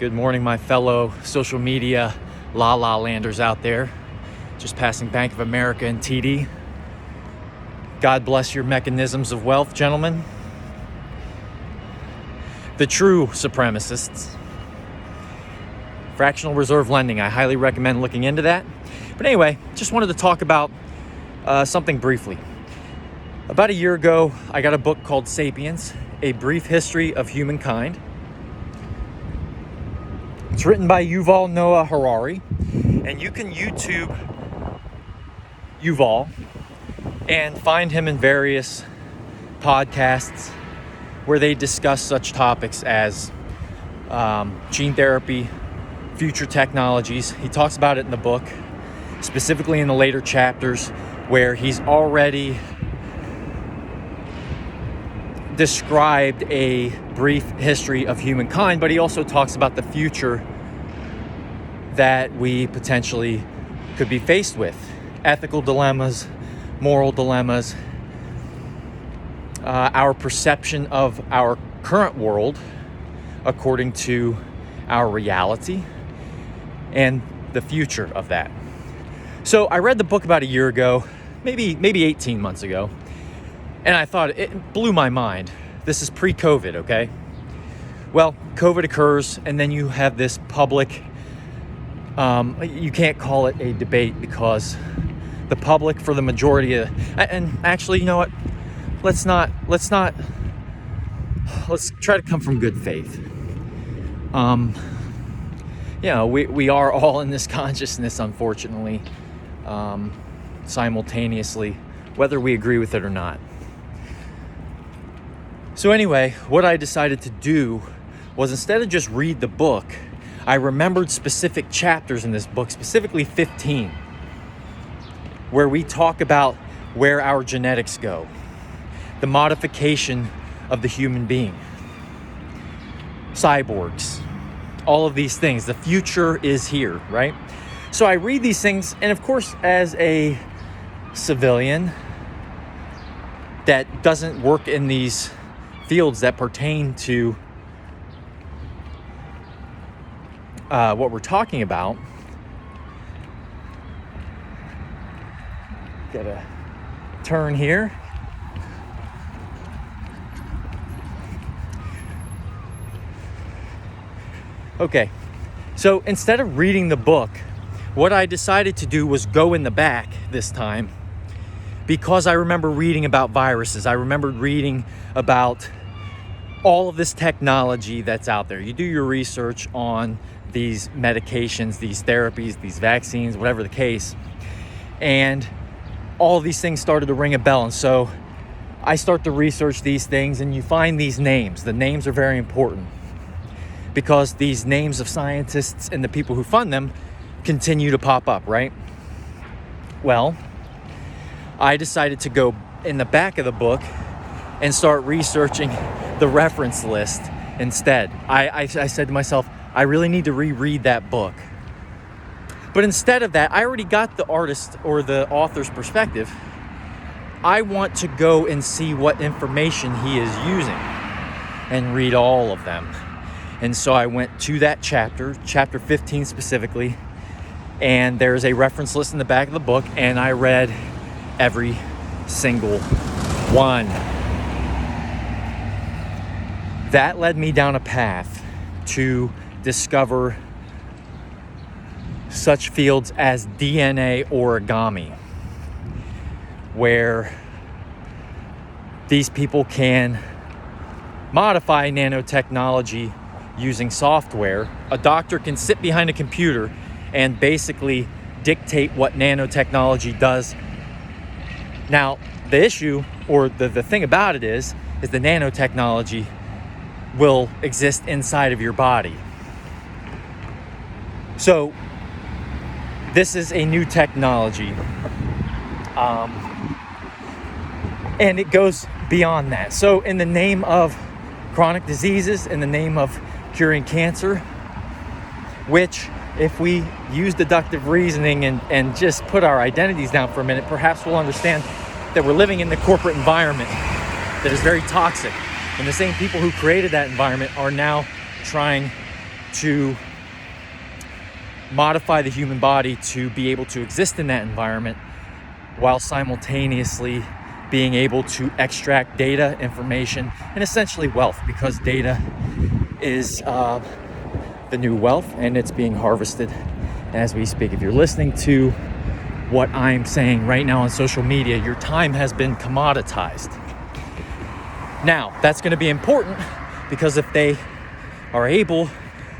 Good morning, my fellow social media la-la landers out there. Just passing Bank of America and TD. God bless your mechanisms of wealth, gentlemen. The true supremacists. Fractional reserve lending. I highly recommend looking into that. But anyway, just wanted to talk about something briefly. About a year ago, I got a book called Sapiens, A Brief History of Humankind. It's written by Yuval Harari, and you can YouTube Yuval and find him in various podcasts where they discuss such topics as gene therapy, future technologies. He talks about it in the book, specifically in the later chapters where he's already described a brief history of humankind, but he also talks about the future that we potentially could be faced with. Ethical dilemmas, moral dilemmas, our perception of our current world according to our reality, and the future of that. So I read the book about a year ago, maybe 18 months ago, and I thought it blew my mind. This is pre-COVID, okay? Well, COVID occurs, and then you have this public, you can't call it a debate because the public, for the majority of, and actually, you know what? Let's try to come from good faith. We are all in this consciousness, unfortunately, simultaneously, whether we agree with it or not. So anyway, what I decided to do was, instead of just read the book, I remembered specific chapters in this book, specifically 15, where we talk about where our genetics go, the modification of the human being, cyborgs, all of these things. The future is here, right? So I read these things, and of course, as a civilian that doesn't work in these fields that pertain to what we're talking about, gotta turn here. Okay, so instead of reading the book, what I decided to do was go in the back this time, because I remember reading about viruses. I remembered reading about all of this technology that's out there. You do your research on these medications, these therapies, these vaccines, whatever the case, and all of these things started to ring a bell. And so I start to research these things, and you find these names. The names are very important because these names of scientists and the people who fund them continue to pop up, right? Well, I decided to go in the back of the book and start researching the reference list instead. I said to myself, I really need to reread that book. But instead of that, I already got the artist or the author's perspective. I want to go and see what information he is using and read all of them. And so I went to that chapter 15 specifically, and there's a reference list in the back of the book, and I read every single one. That led me down a path to discover such fields as DNA origami, where these people can modify nanotechnology using software. A doctor can sit behind a computer and basically dictate what nanotechnology does. Now, the issue, or the thing about it is the nanotechnology will exist inside of your body. So this is a new technology, and it goes beyond that. So in the name of chronic diseases, in the name of curing cancer, which, if we use deductive reasoning and just put our identities down for a minute, perhaps we'll understand that we're living in the corporate environment that is very toxic. And the same people who created that environment are now trying to modify the human body to be able to exist in that environment while simultaneously being able to extract data, information, and essentially wealth, because data is the new wealth and it's being harvested as we speak. If you're listening to what I'm saying right now on social media, your time has been commoditized. Now, that's going to be important because if they are able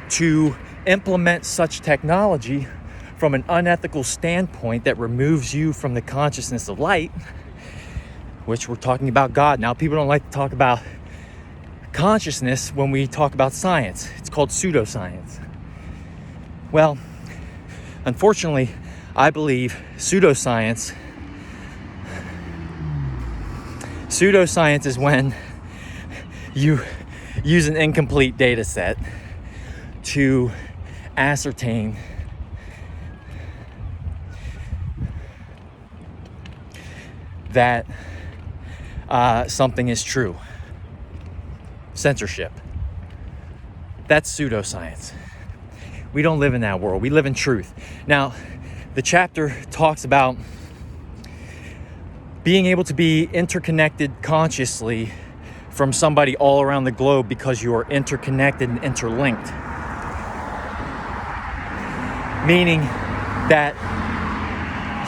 to implement such technology from an unethical standpoint that removes you from the consciousness of light, which we're talking about God. Now, people don't like to talk about consciousness when we talk about science. It's called pseudoscience. Well, unfortunately, I believe pseudoscience is when you use an incomplete data set to ascertain that something is true. Censorship. That's pseudoscience. We don't live in that world. We live in truth. Now, the chapter talks about being able to be interconnected consciously from somebody all around the globe because you are interconnected and interlinked. Meaning that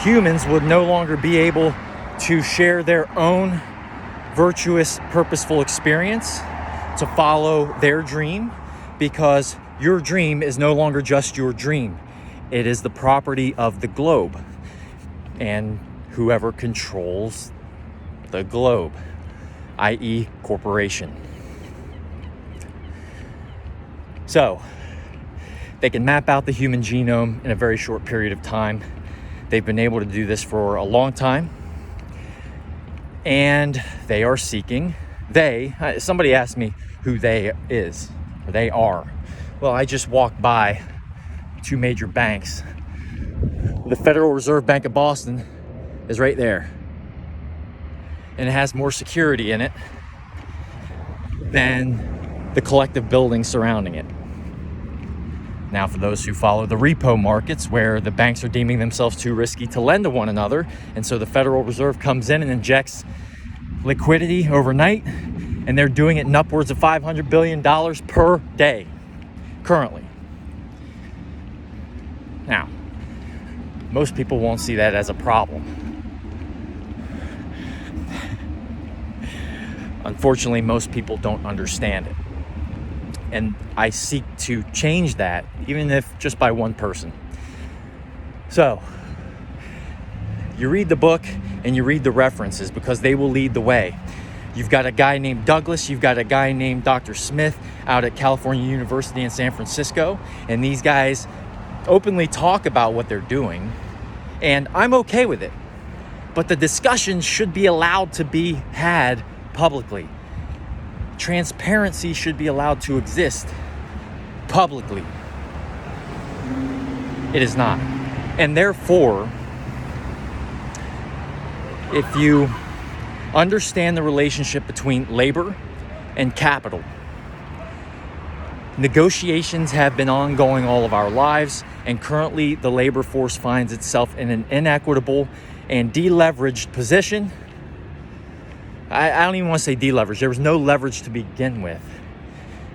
humans would no longer be able to share their own virtuous, purposeful experience to follow their dream, because your dream is no longer just your dream. It is the property of the globe and whoever controls the globe, i.e. corporation. So, they can map out the human genome in a very short period of time. They've been able to do this for a long time. And they are seeking, somebody asked me who they is, or they are. Well, I just walked by two major banks. The Federal Reserve Bank of Boston is right there. And it has more security in it than the collective buildings surrounding it. Now, for those who follow the repo markets, where the banks are deeming themselves too risky to lend to one another, and so the Federal Reserve comes in and injects liquidity overnight, and they're doing it in upwards of $500 billion per day currently. Now, most people won't see that as a problem. Unfortunately, most people don't understand it. And I seek to change that, even if just by one person. So, you read the book and you read the references because they will lead the way. You've got a guy named Douglas, you've got a guy named Dr. Smith out at California University in San Francisco, and these guys openly talk about what they're doing, and I'm okay with it. But the discussion should be allowed to be had publicly. Transparency should be allowed to exist publicly. It is not. And therefore, if you understand the relationship between labor and capital, negotiations have been ongoing all of our lives, and currently the labor force finds itself in an inequitable and deleveraged position. I don't even want to say deleveraged. There was no leverage to begin with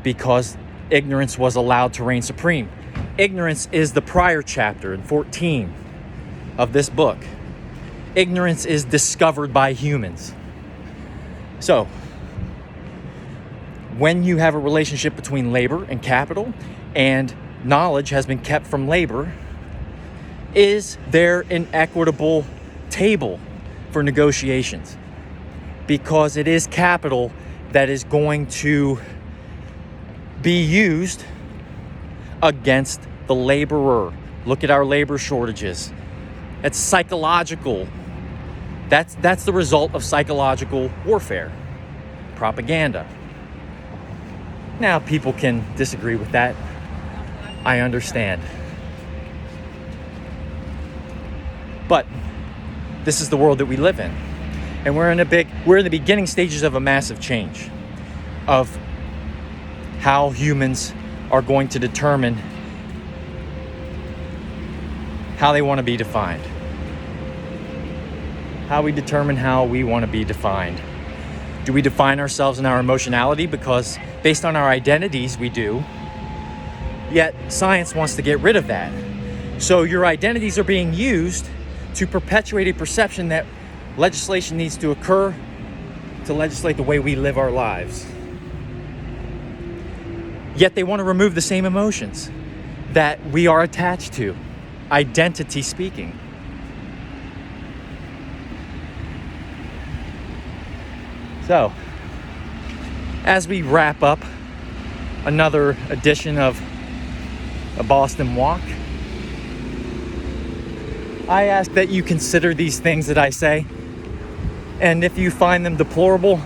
because ignorance was allowed to reign supreme. Ignorance is the prior chapter in 14 of this book. Ignorance is discovered by humans. So, when you have a relationship between labor and capital, and knowledge has been kept from labor, is there an equitable table for negotiations? Because it is capital that is going to be used against the laborer. Look at our labor shortages. It's psychological. That's the result of psychological warfare, propaganda. Now, people can disagree with that. I understand. But this is the world that we live in. And we're in the beginning stages of a massive change of how humans are going to determine how they want to be defined. How we determine how we want to be defined. Do we define ourselves in our emotionality? Because based on our identities, we do. Yet science wants to get rid of that. So your identities are being used to perpetuate a perception that legislation needs to occur to legislate the way we live our lives. Yet they want to remove the same emotions that we are attached to, identity speaking. So, as we wrap up another edition of a Boston Walk, I ask that you consider these things that I say, and if you find them deplorable,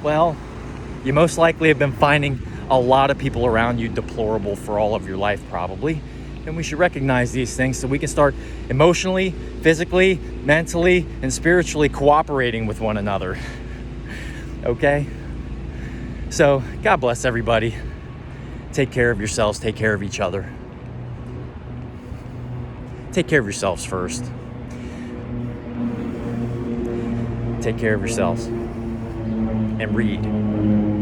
well, you most likely have been finding a lot of people around you deplorable for all of your life probably, and we should recognize these things so we can start emotionally, physically, mentally, and spiritually cooperating with one another. Okay? So, God bless everybody. Take care of yourselves. Take care of each other. Take care of yourselves first. Take care of yourselves. And read.